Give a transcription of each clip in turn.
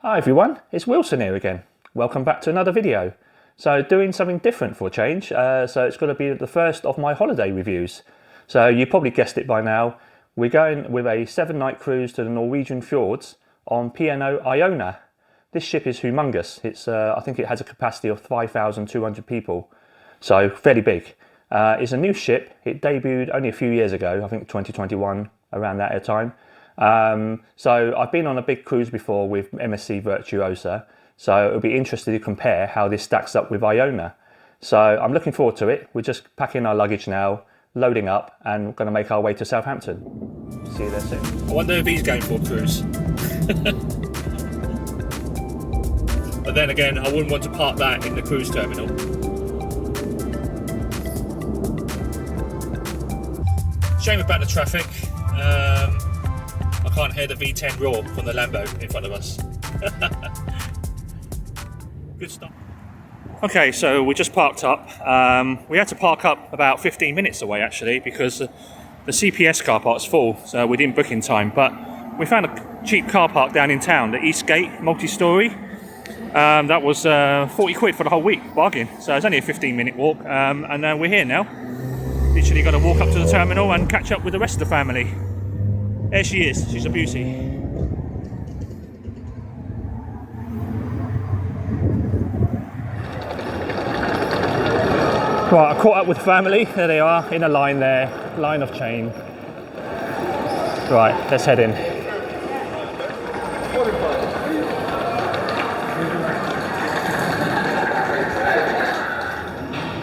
Hi everyone, it's Wilson here again. Welcome back to another video. So doing something different for a change, so it's going to be the first of my holiday reviews. So you probably guessed it by now, we're going with a 7-night cruise to the Norwegian Fjords on P&O Iona. This ship is humongous. I think it has a capacity of 5,200 people, so fairly big. It's a new ship. It debuted only a few years ago, I think 2021, around that time. So I've been on a big cruise before with MSC Virtuosa, so it'll be interesting to compare how this stacks up with Iona. So I'm looking forward to it. We're just packing our luggage now, loading up, and going to make our way to Southampton. See you there soon. I wonder if he's going for a cruise. But then again, I wouldn't want to park that in the cruise terminal. Shame about the traffic. I can't hear the V10 roar from the Lambo in front of us. Good stuff. Okay, so we just parked up. We had to park up about 15 minutes away actually because the CPS car park's full, so we didn't book in time. But we found a cheap car park down in town, the East Gate multi-storey. That was 40 quid for the whole week, bargain. So it's only a 15-minute walk, and we're here now. Literally got to walk up to the terminal and catch up with the rest of the family. There she is, she's a beauty. Right, I caught up with family, there they are, in a line there, line of chain. Right, let's head in.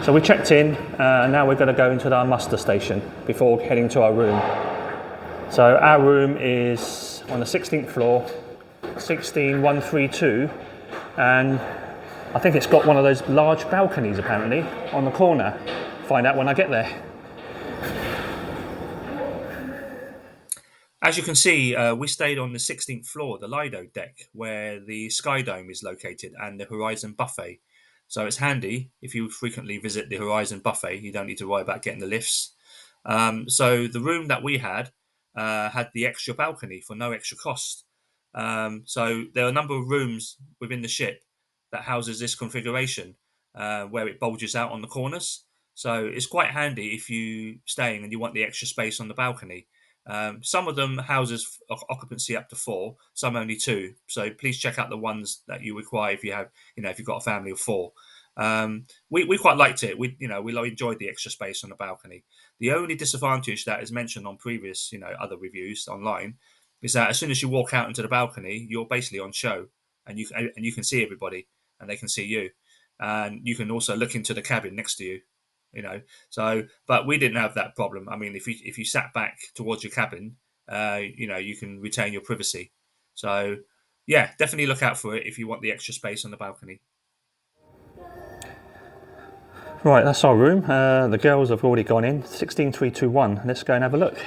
So we checked in, and now we're going to go into our muster station before heading to our room. So our room is on the 16th floor, 16132, and I think it's got one of those large balconies apparently on the corner. Find out when I get there. As you can see, we stayed on the 16th floor, the Lido deck, where the Sky Dome is located and the Horizon Buffet. So it's handy if you frequently visit the Horizon Buffet, you don't need to worry about getting the lifts. So the room that we had the extra balcony for no extra cost. So there are a number of rooms within the ship that houses this configuration where it bulges out on the corners. So it's quite handy if you're staying and you want the extra space on the balcony. Some of them houses occupancy up to 4, some only 2. So please check out the ones that you require if you have, if you've got a family of 4. We quite liked it. We enjoyed the extra space on the balcony. The only disadvantage that is mentioned on previous, other reviews online is that as soon as you walk out into the balcony, you're basically on show, and you can see everybody, and they can see you, and you can also look into the cabin next to you. But we didn't have that problem. I mean, if you sat back towards your cabin, you can retain your privacy. So yeah, definitely look out for it if you want the extra space on the balcony. Right, that's our room. The girls have already gone in. 16321. Let's go and have a look.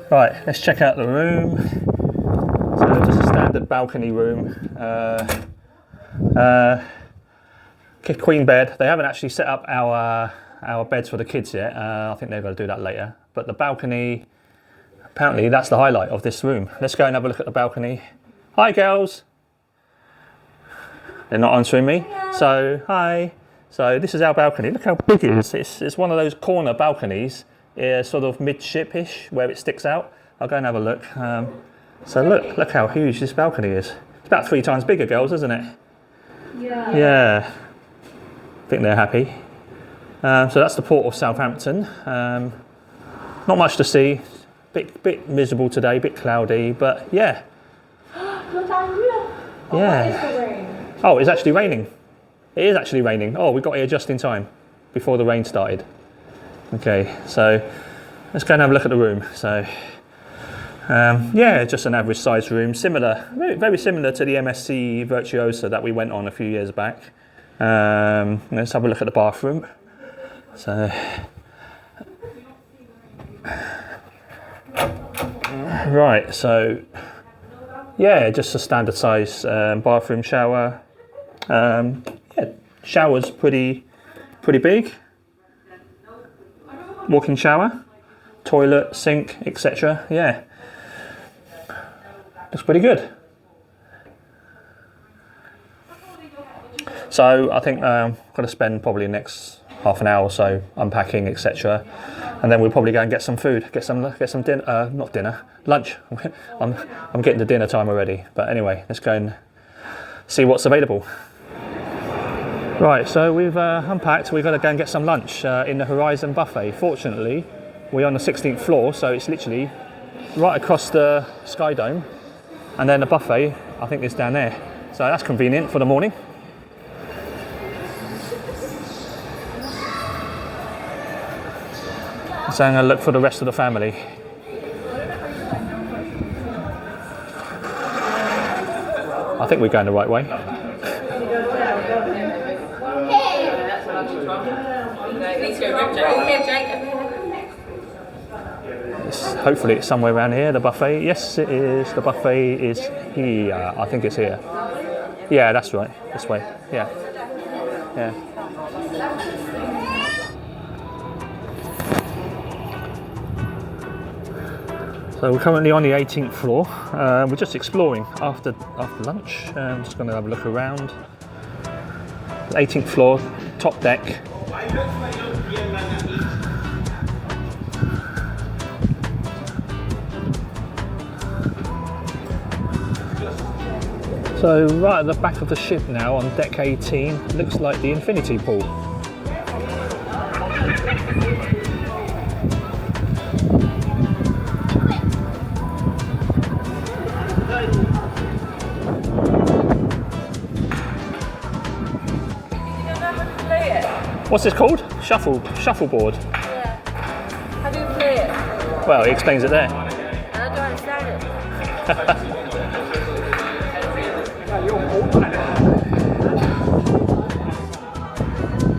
Right, let's check out the room. So just a standard balcony room. Queen bed. They haven't actually set up our beds for the kids yet. I think they're going to do that later. But the balcony, apparently that's the highlight of this room. Let's go and have a look at the balcony. Hi girls. They're not answering me. So hi. So this is our balcony. Look how big it is. It's one of those corner balconies, sort of midship-ish, where it sticks out. I'll go and have a look. So look how huge this balcony is. It's about 3 times bigger, girls, isn't it? Yeah. Yeah. I think they're happy. So that's the port of Southampton. Not much to see. Bit miserable today, bit cloudy, but yeah. Yeah. Oh, it's actually raining. It is actually raining. Oh, we got here just in time before the rain started. Okay, so let's go and have a look at the room. So yeah, just an average sized room, very similar to the MSC Virtuosa that we went on a few years back. Let's have a look at the bathroom. So right, so yeah, just a standard size bathroom, shower. Yeah, shower's pretty big. Walk-in shower, toilet, sink, etc. Yeah. looks pretty good. So I think I'm going to spend probably the next half an hour or so unpacking, etc. And then we'll probably go and get some food, get some dinner, not dinner, lunch. I'm getting to dinner time already. But anyway, let's go and see what's available. Right, so we've unpacked. We've got to go and get some lunch in the Horizon buffet. Fortunately, we're on the 16th floor, so it's literally right across the Sky Dome, and then the buffet, I think, is down there. So that's convenient for the morning. So I'm going to look for the rest of the family. I think we're going the right way. Hopefully it's somewhere around here, the buffet. Yes, it is. The buffet is here. I think it's here. Yeah, that's right. This way. Yeah. Yeah. So we're currently on the 18th floor. We're just exploring after lunch. I'm just going to have a look around. 18th floor, top deck. So right at the back of the ship now on deck 18 looks like the infinity pool. What's this called? Shuffleboard. Yeah. How do you play it? Well, he explains it there. I don't understand it.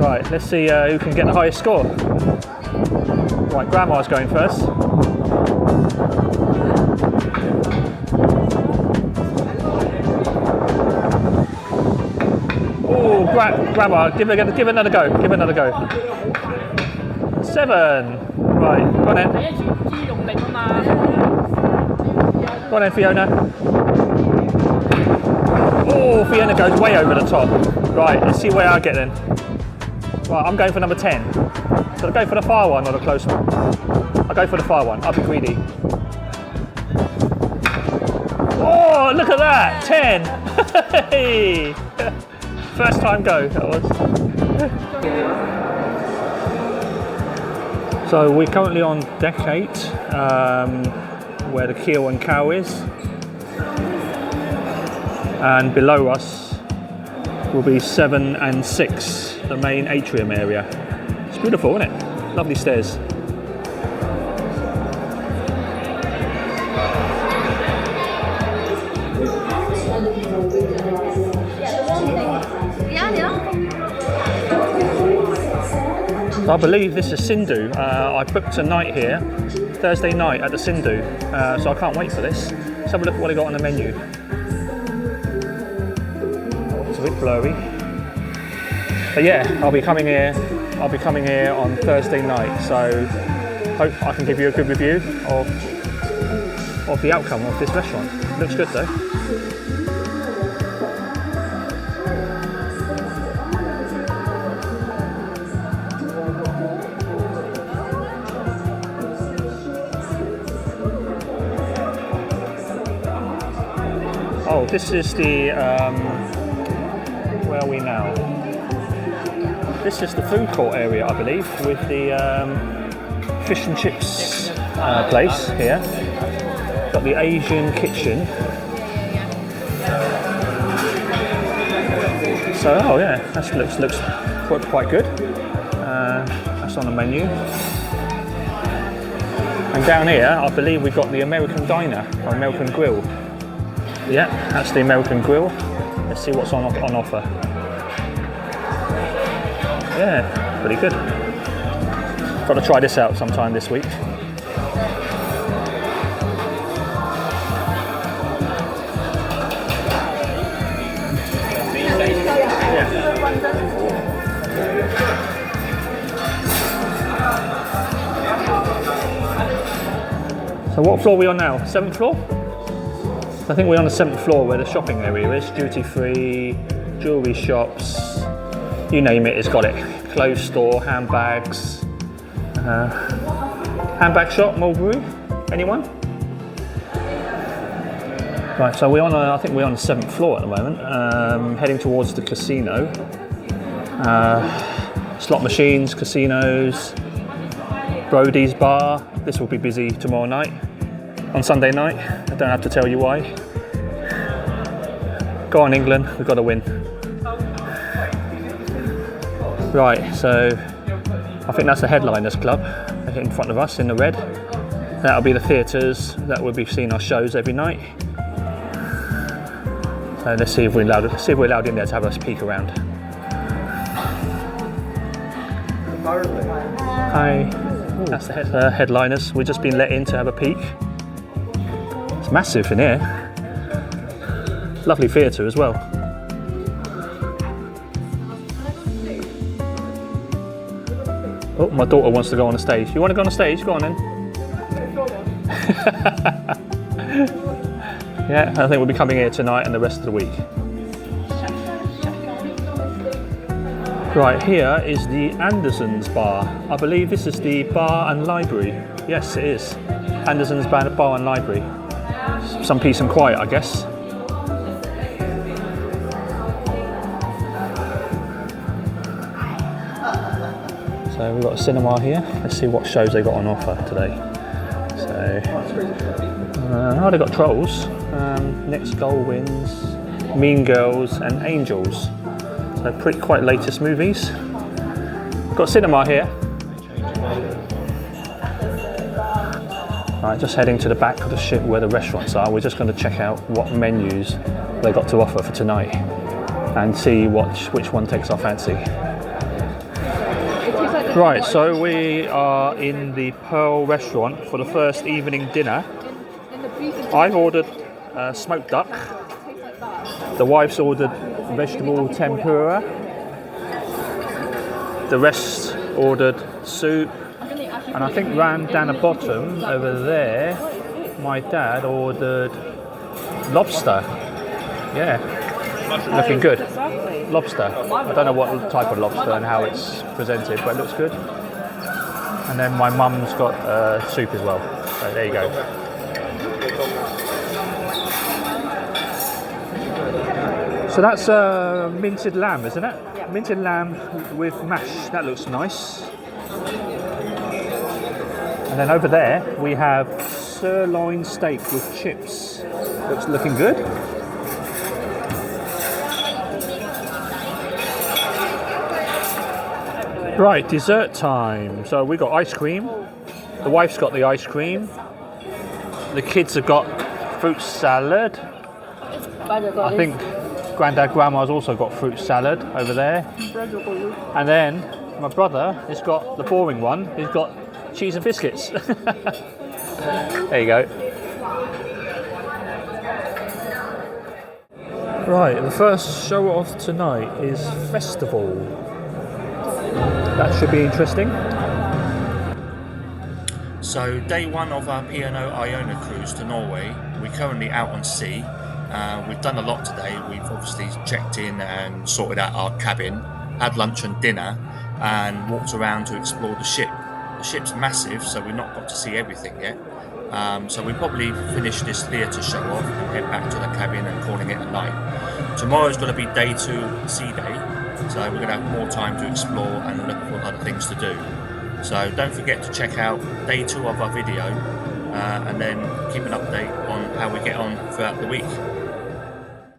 Right, let's see who can get the highest score. Right, Grandma's going first. Oh, Grandma, give it another go. Give it another go. 7. Right, go on then. Go on then, Fiona. Oh, Fiona goes way over the top. Right, let's see where I get then. Right, I'm going for number 10. So I'll go for the far one or the close one? I'll go for the far one. I'll be greedy. Oh, look at that! 10! Hey! First time go, that was. So we're currently on deck 8, where the keel and cow is. And below us will be 7 and 6, the main atrium area. It's beautiful, isn't it? Lovely stairs. I believe this is Sindhu. I booked a night here, Thursday night at the Sindhu, so I can't wait for this. Let's have a look at what they got on the menu. It's a bit blurry, but yeah, I'll be coming here on Thursday night, so hope I can give you a good review of the outcome of this restaurant. Looks good though. Oh, this is the, where are we now? This is the food court area, I believe, with the fish and chips place here. Got the Asian kitchen. So, oh yeah, that looks quite good. That's on the menu. And down here, I believe we've got the American Diner, or American Grill. Yeah, that's the American Grill. Let's see what's on offer. Yeah, pretty good. Got to try this out sometime this week. So what floor are we on now? 7th floor? I think we're on the 7th floor where the shopping area is. Duty free, jewellery shops, you name it, it's got it. Clothes store, handbags. Handbag shop, Mulberry? Anyone? Right, so I think we're on the 7th floor at the moment, heading towards the casino. Slot machines, casinos, Brody's bar. This will be busy tomorrow night. On Sunday night, I don't have to tell you why. Go on England, we've got to win. Right, so I think that's the Headliners Club in front of us in the red. That'll be the theatres that we'll be seeing our shows every night. So let's see if we're allowed in there to have a peek around. Hi, that's the Headliners. We've just been let in to have a peek. It's massive in here. Lovely theatre as well. Oh, my daughter wants to go on the stage. You want to go on the stage? Go on then. Yeah, I think we'll be coming here tonight and the rest of the week. Right, here is the Anderson's Bar. I believe this is the bar and library. Yes, it is. Anderson's Bar and Library. Some peace and quiet, I guess. So we've got a cinema here. Let's see what shows they got on offer today. So, they've got Trolls, Next Goal Wins, Mean Girls and Angels. So quite latest movies. We've got cinema here. Right, just heading to the back of the ship where the restaurants are. We're just going to check out what menus they got to offer for tonight and see which one takes our fancy. Right, so we are in the Pearl restaurant for the first evening dinner. I've ordered smoked duck. The wife's ordered vegetable tempura. The rest ordered soup. And I think round down the bottom over there, my dad ordered lobster. Yeah, looking good. Lobster. I don't know what type of lobster and how it's presented, but it looks good. And then my mum's got soup as well. So there you go. So that's minted lamb, isn't it? Yeah. Minted lamb with mash. That looks nice. And then over there we have sirloin steak with chips. Looking good. Right, dessert time. So we got ice cream. The wife's got the ice cream. The kids have got fruit salad. I think Grandad Grandma's also got fruit salad over there. And then my brother has got the boring one. He's got cheese and biscuits. There you go. Right, the first show of tonight is Festival. That should be interesting. So day one of our P&O Iona cruise to Norway. We're currently out on sea. We've done a lot today. We've obviously checked in and sorted out our cabin, had lunch and dinner, and walked around to explore the ship. The ship's massive, so we've not got to see everything yet. So we'll probably finish this theatre show off and head back to the cabin and calling it a night. Tomorrow's going to be day 2 sea day, so we're going to have more time to explore and look for other things to do. So don't forget to check out day 2 of our video and then keep an update on how we get on throughout the week.